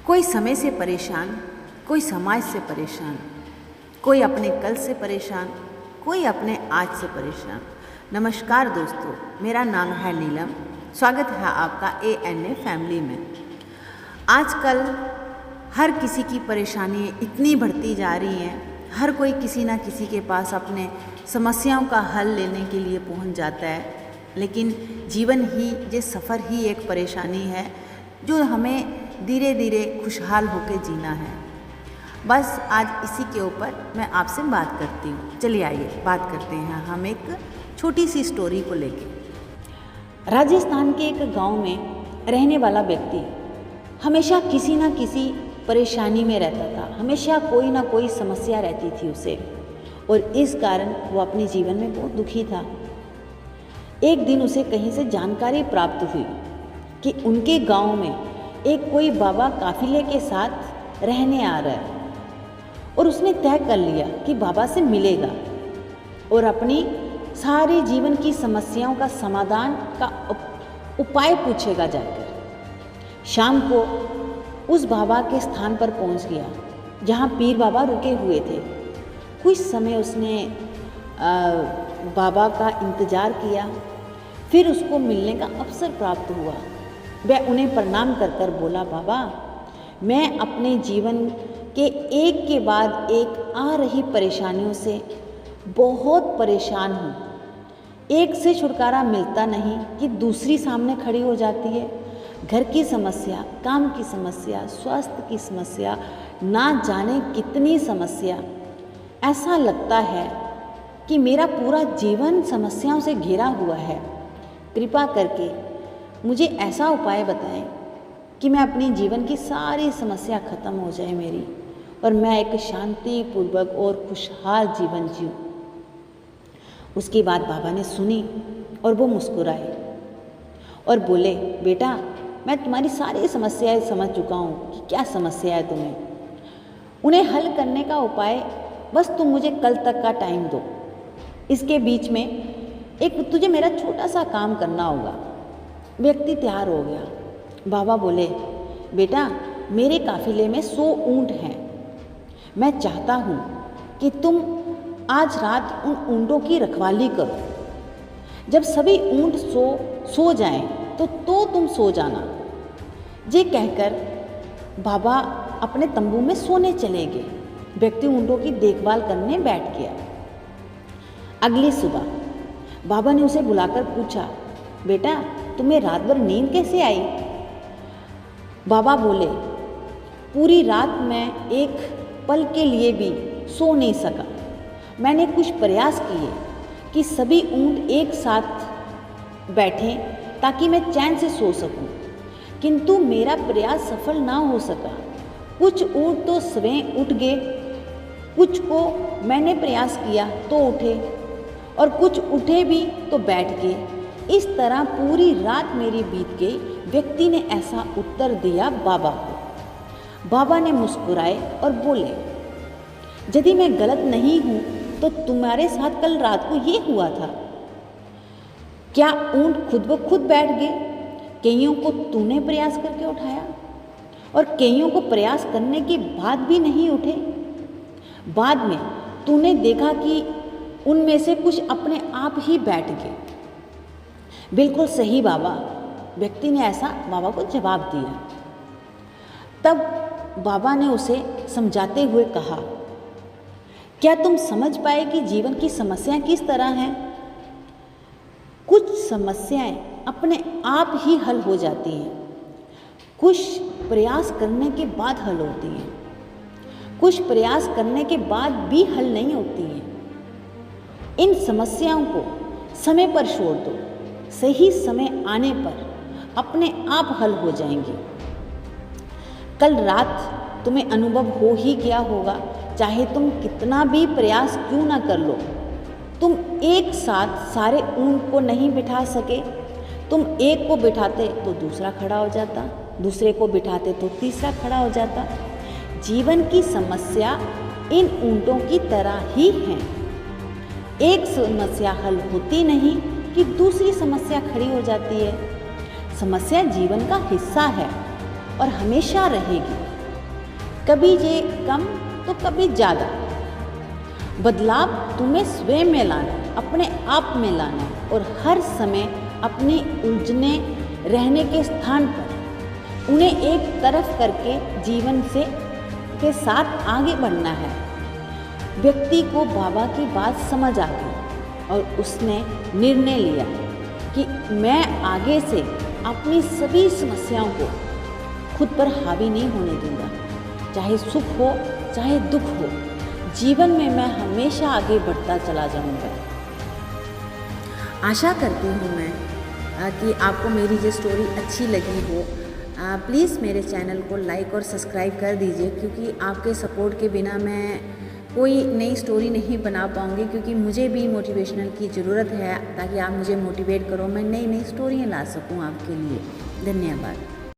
कोई समय से परेशान, कोई समाज से परेशान, कोई अपने कल से परेशान, कोई अपने आज से परेशान। नमस्कार दोस्तों, मेरा नाम है नीलम। स्वागत है आपका ANA फैमिली में। आजकल हर किसी की परेशानी इतनी बढ़ती जा रही हैं, हर कोई किसी ना किसी के पास अपने समस्याओं का हल लेने के लिए पहुंच जाता है। लेकिन जीवन ही, ये सफ़र ही एक परेशानी है जो हमें धीरे धीरे खुशहाल होकर जीना है। बस आज इसी के ऊपर मैं आपसे बात करती हूँ। चलिए आइए बात करते हैं हम एक छोटी सी स्टोरी को लेके। राजस्थान के एक गांव में रहने वाला व्यक्ति हमेशा किसी ना किसी परेशानी में रहता था। हमेशा कोई ना कोई समस्या रहती थी उसे, और इस कारण वो अपने जीवन में बहुत दुखी था। एक दिन उसे कहीं से जानकारी प्राप्त हुई कि उनके गांव में एक कोई बाबा काफिले के साथ रहने आ रहा है, और उसने तय कर लिया कि बाबा से मिलेगा और अपनी सारे जीवन की समस्याओं का समाधान का उपाय पूछेगा जाकर। शाम को उस बाबा के स्थान पर पहुंच गया जहां पीर बाबा रुके हुए थे। कुछ समय उसने बाबा का इंतज़ार किया, फिर उसको मिलने का अवसर प्राप्त हुआ। वह उन्हें प्रणाम कर कर बोला, बाबा, मैं अपने जीवन के एक के बाद एक आ रही परेशानियों से बहुत परेशान हूँ। एक से छुटकारा मिलता नहीं कि दूसरी सामने खड़ी हो जाती है। घर की समस्या, काम की समस्या, स्वास्थ्य की समस्या, ना जाने कितनी समस्या। ऐसा लगता है कि मेरा पूरा जीवन समस्याओं से घिरा हुआ है। कृपा करके मुझे ऐसा उपाय बताएं कि मैं अपनी जीवन की सारी समस्या खत्म हो जाए मेरी, और मैं एक शांतिपूर्वक और खुशहाल जीवन जीऊँ। उसकी बात बाबा ने सुनी और वो मुस्कुराए और बोले, बेटा, मैं तुम्हारी सारी समस्याएं समझ चुका हूँ कि क्या समस्या है तुम्हें। उन्हें हल करने का उपाय बस तुम मुझे कल तक का टाइम दो। इसके बीच में एक तुझे मेरा छोटा सा काम करना होगा। व्यक्ति तैयार हो गया। बाबा बोले, बेटा, मेरे काफिले में 100 ऊँट हैं। मैं चाहता हूँ कि तुम आज रात उन ऊँटों की रखवाली करो। जब सभी ऊँट सो जाएं तो तुम सो जाना। ये कहकर बाबा अपने तंबू में सोने चले गए। व्यक्ति ऊँटों की देखभाल करने बैठ गया। अगली सुबह बाबा ने उसे बुलाकर पूछा, बेटा, तुम्हें रात भर नींद कैसे आई? बाबा बोले, पूरी रात मैं एक पल के लिए भी सो नहीं सका। मैंने कुछ प्रयास किए कि सभी ऊँट एक साथ बैठें ताकि मैं चैन से सो सकूं, किंतु मेरा प्रयास सफल ना हो सका। कुछ ऊँट तो स्वयं उठ गए, कुछ को मैंने प्रयास किया तो उठे, और कुछ उठे भी तो बैठ गए। इस तरह पूरी रात मेरी बीत गई। व्यक्ति ने ऐसा उत्तर दिया बाबा को। बाबा ने मुस्कुराए और बोले, यदि मैं गलत नहीं हूँ तो तुम्हारे साथ कल रात को ये हुआ था। क्या ऊँट खुद ब खुद बैठ गए? कईयों को तूने प्रयास करके उठाया, और कईयों को प्रयास करने के बाद भी नहीं उठे। बाद में तूने देखा कि उनमें से कुछ अपने आप ही बैठ गए। बिल्कुल सही बाबा, व्यक्ति ने ऐसा बाबा को जवाब दिया। तब बाबा ने उसे समझाते हुए कहा, क्या तुम समझ पाए कि जीवन की समस्याएं किस तरह हैं? कुछ समस्याएं अपने आप ही हल हो जाती हैं, कुछ प्रयास करने के बाद हल होती हैं, कुछ प्रयास करने के बाद भी हल नहीं होती हैं। इन समस्याओं को समय पर छोड़ दो, सही समय आने पर अपने आप हल हो जाएंगी। कल रात तुम्हें अनुभव हो ही गया होगा, चाहे तुम कितना भी प्रयास क्यों ना कर लो, तुम एक साथ सारे ऊँट को नहीं बिठा सके। तुम एक को बिठाते तो दूसरा खड़ा हो जाता, दूसरे को बिठाते तो तीसरा खड़ा हो जाता। जीवन की समस्या इन ऊँटों की तरह ही है। एक समस्या हल होती नहीं कि दूसरी समस्या खड़ी हो जाती है। समस्या जीवन का हिस्सा है और हमेशा रहेगी। कभी ये कम तो कभी ज़्यादा। बदलाव तुम्हें स्वयं में लाना है, अपने आप में लाना है, और हर समय अपनी उलझने रहने के स्थान पर उन्हें एक तरफ करके जीवन से के साथ आगे बढ़ना है। व्यक्ति को बाबा की बात समझ आ गई और उसने निर्णय लिया कि मैं आगे से अपनी सभी समस्याओं को खुद पर हावी नहीं होने दूंगा। चाहे सुख हो चाहे दुख हो, जीवन में मैं हमेशा आगे बढ़ता चला जाऊंगा। आशा करती हूँ मैं कि आपको मेरी ये स्टोरी अच्छी लगी हो। प्लीज़ मेरे चैनल को लाइक और सब्सक्राइब कर दीजिए, क्योंकि आपके सपोर्ट के बिना मैं कोई नई स्टोरी नहीं बना पाऊँगी, क्योंकि मुझे भी मोटिवेशनल की ज़रूरत है, ताकि आप मुझे मोटिवेट करो, मैं नई नई स्टोरियाँ ला सकूँ आपके लिए। धन्यवाद।